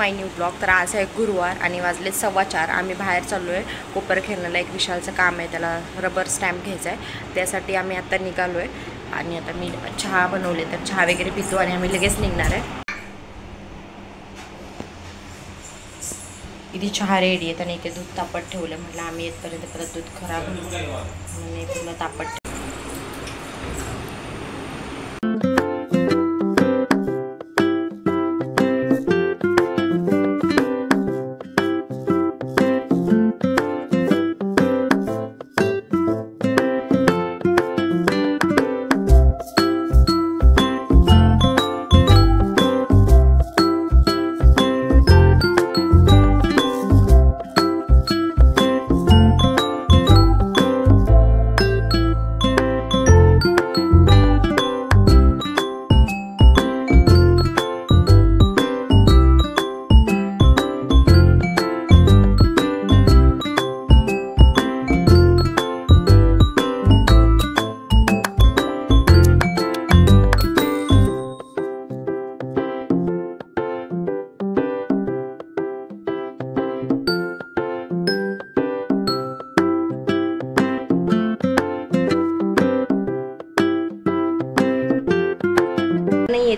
माय new blog. तर आज आहे गुरुवार आणि वाजले 4:15. आम्ही बाहेर चाललो आहे कोपर खेळण्याला. एक विशालचं काम आहे, त्याला रबर स्टॅम्प घ्यायचा आहे. त्यासाठी आम्ही आता निघालो आहे आणि आता मी चहा बनवले, तर चहा वगैरे पितो आणि आम्ही लगेच निघणार आहे. इथे चहा रेडी आहे आणि इथे दूध तापत ठेवलं. म्हटलं आम्ही येतपर्यंत परत दूध खराब होईल म्हणून तुला तापत.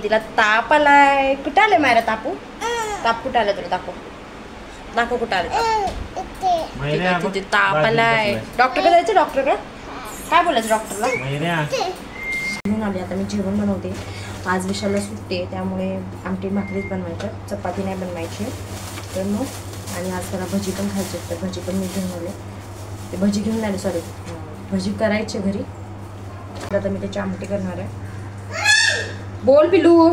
तिला ताप आलाय. कुठं आले मायरा तापू? ताप कुठं आलं तुला? दाखव कुठं आलं ताप. तिथे ताप आलाय. डॉक्टरकडे जायचं. डॉक्टरकडे काय बोलायचं डॉक्टरला? म्हणून आले. आता मी जेवण बनवते. आज विशालला सुट्टी आहे त्यामुळे आमटी भाकरीच बनवायचं, चपाती नाही बनवायची. तर मग आणि आज त्याला भजी पण खायची, तर भजी पण मी घेऊन आले. ते भजी घेऊन आले, सॉरी भजी करायचे घरी. आता मी त्याची आमटी करणार आहे. बोल पिलू.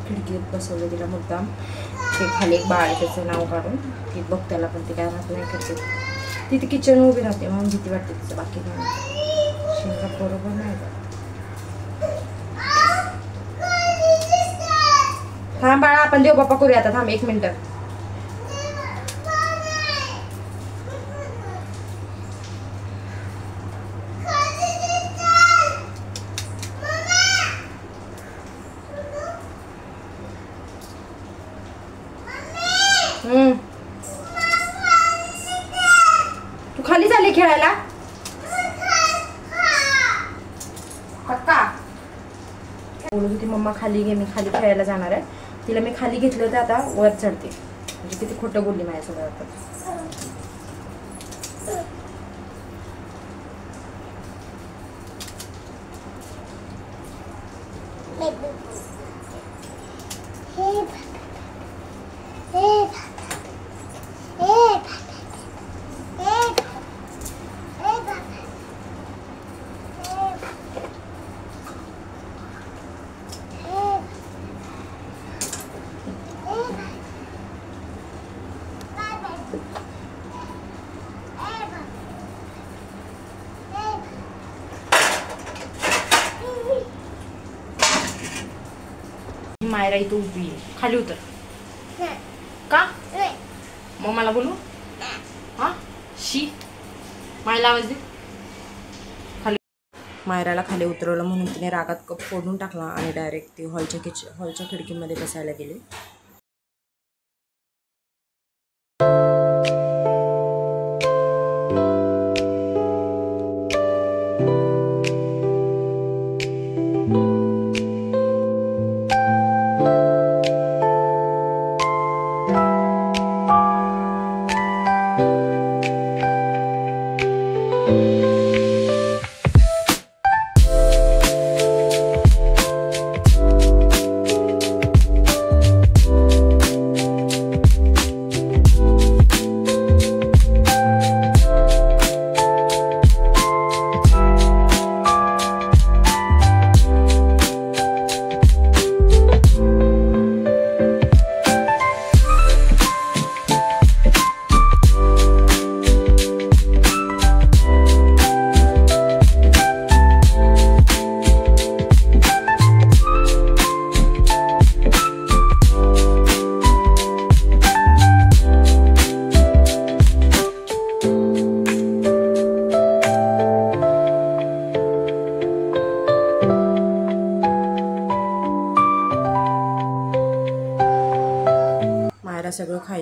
खिडकीत बसवलं तिला मुद्दाम. ते खाली एक बाळ आहे त्याचं नाव काढून की बघ त्याला, पण ते काय राहत नाही खिडकीत. तिथे किचन उभी राहते म्हणून भीती वाटते तिचं. बाकी नाही, शिंगा बरोबर नाही. थांब बाळा, आपण देव बाप्पा करूया आता. थांब 1 मिनिट. तू खाली झाली खेळायला? पक्का बोलत होती मम्मा खाली घे, मी खाली खेळायला जाणार आहे. तिला मी खाली घेतलं तर आता वर चढते. म्हणजे किती खोटं बोलली माझ्यासोबत आता. मायरा इथं उभी आहे. खाली उतर. का मग मला बोलू? हा शी मायला आवाज दे. खाली मायराला खाली उतरवलं म्हणून तिने रागात कप फोडून टाकला आणि डायरेक्ट ती हॉलच्या खिडकीमध्ये बसायला गेली.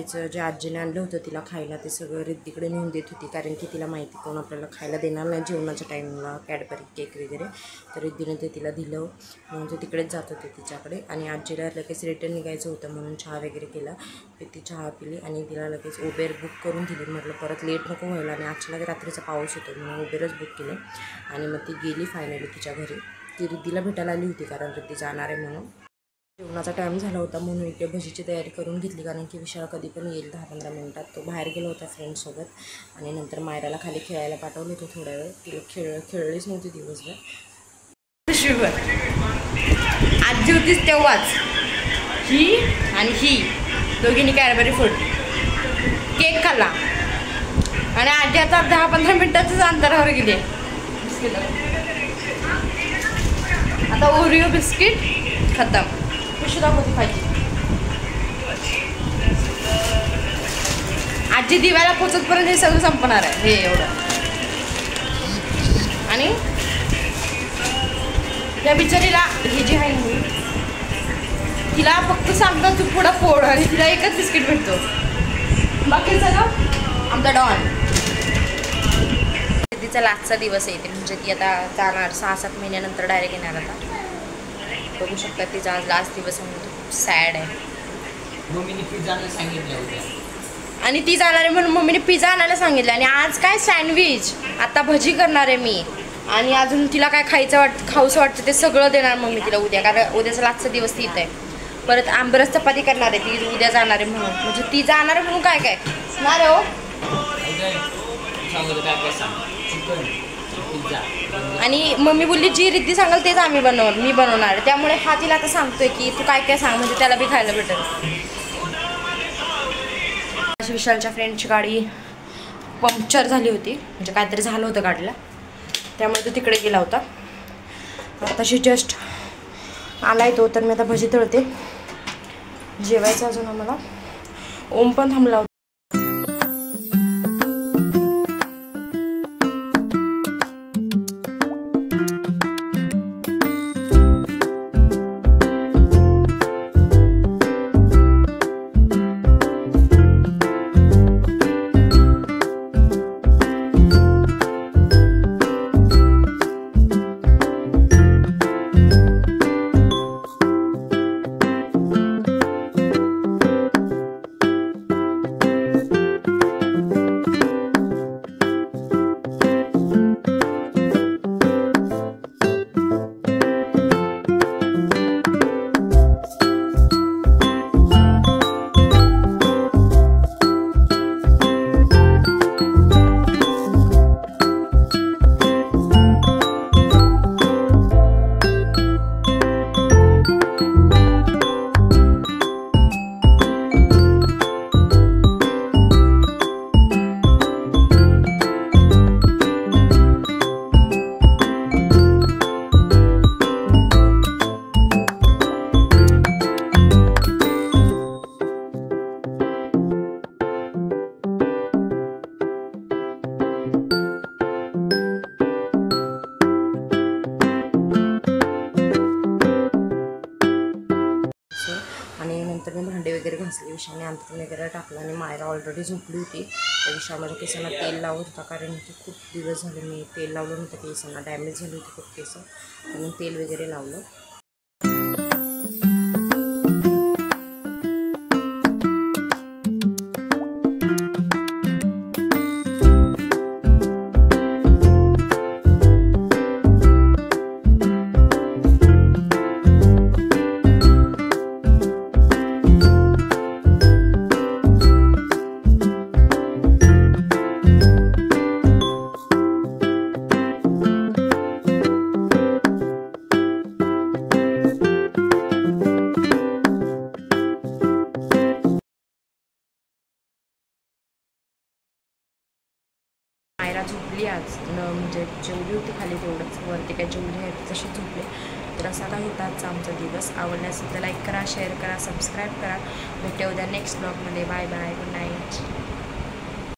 खायचं जे आजीने आणलं होतं तिला खायला ते सगळं रिद्धीकडे नेऊन देत होती, कारण की तिला माहिती कोण आपल्याला खायला देणार नाही जेवणाच्या टाईमला, कॅडबरी केक वगैरे. तर रिद्धीने ते तिला दिलं म्हणून ते तिकडेच जात होते तिच्याकडे. आणि आजीला लगेच रिटर्न निघायचं होतं म्हणून चहा वगैरे केला, ती चहा पिली आणि तिला लगेच उबेर बुक करून दिली. म्हटलं परत लेट नको व्हायला, आणि अचानक रात्रीचा पाऊस होतो म्हणून उबेरच बुक केले. आणि मग ती गेली फायनली तिच्या घरी. ती रिद्धीला भेटायला आली होती कारण रिद्धी जाणार आहे म्हणून. जेवणाचा टाईम झाला होता म्हणून इथे भजीची तयारी करून घेतली, कारण की विशाल कधी पण येईल 10-15 मिनटात. तो बाहेर गेला होता फ्रेंड्ससोबत. आणि नंतर मायराला खाली खेळायला पाठवलं होतं थोड्या वेळ. तिला खेळलीच नव्हती दिवसभर. शिवर आजी होतीच तेव्हाच, ही आणि ही दोघींनी कॅडबरी फोडली, केक खाल्ला आणि आजी आता 10-15 मिनटाचंच अंतरावर गेली. आता ओरिओ बिस्किट खतम. पिशू दाखवती खायची. आजी दिव्याला पोचतपर्यंत हे सगळं संपणार आहे हे एवढं. आणि त्या बिचारीला ही जी आहे ना तिला फक्त सांगतात तू पुढं फोड, आणि तिला एकच बिस्किट भेटतो, बाकी सगळं आमचा डॉन. तिचा लास्टचा दिवस येते, म्हणजे ती आता जाणार 6-7 महिन्यानंतर डायरेक्ट येणार. आता बघू शकता तिचा आज लास्ट दिवस आहे, खूप सॅड आहे. मम्मीने पिझ्झा आणायला सांगितलं होतं, आणि ती जाणार आहे म्हणून मम्मीने पिझ्झा आणायला सांगितलं. आणि आज काय सँडविच, आता भजी करणार आहे मी. आणि अजून तिला काय खाऊसं वाटतं ते सगळं देणार मम्मी तिला उद्या, कारण उद्याचा लास्टचा दिवस ती आहे. परत आंबरस चपाती करणार आहे ती उद्या जाणार आहे म्हणून, म्हणजे ती जाणार आहे म्हणून काय काय ना रे हो. आणि मम्मी बोलली जी रिद्धी सांगाल तेच मी बनवणार. त्यामुळे हा तिला आता सांगतोय की तू काय काय सांग, म्हणजे त्याला बी खायला भेटेल. विशालच्या फ्रेंडची गाडी पंक्चर झाली होती, म्हणजे काहीतरी झालं होतं गाडीला, त्यामुळे तो तिकडे गेला होता. आताशी जस्ट आलाय तो. तर मी आता भजी तळते, जेवायचं अजून आम्हाला. ओम पण थांबला होता. नंतर मी भांडे वगैरे घासले, विशाने अंथरूण वगैरे टाकलं. आणि मायरा ऑलरेडी झोपली होती. तर विशा माझ्या केसांना तेल लावत होता, कारण की खूप दिवस झाले मी तेल लावलं नव्हतं केसांना, डॅमेज झाली होती खूप केस, म्हणून तेल वगैरे लावलं. झोपली आज म्हणजे जेवली होती खाली तेवढंच, वरती काय जेवली आहे तशी झोपले. तर असा काही होता आजचा आमचा दिवस. आवडला असेल तर लाईक करा, शेअर करा, सबस्क्राईब करा. भेटूया उद्या नेक्स्ट ब्लॉगमध्ये. Bye bye, good night.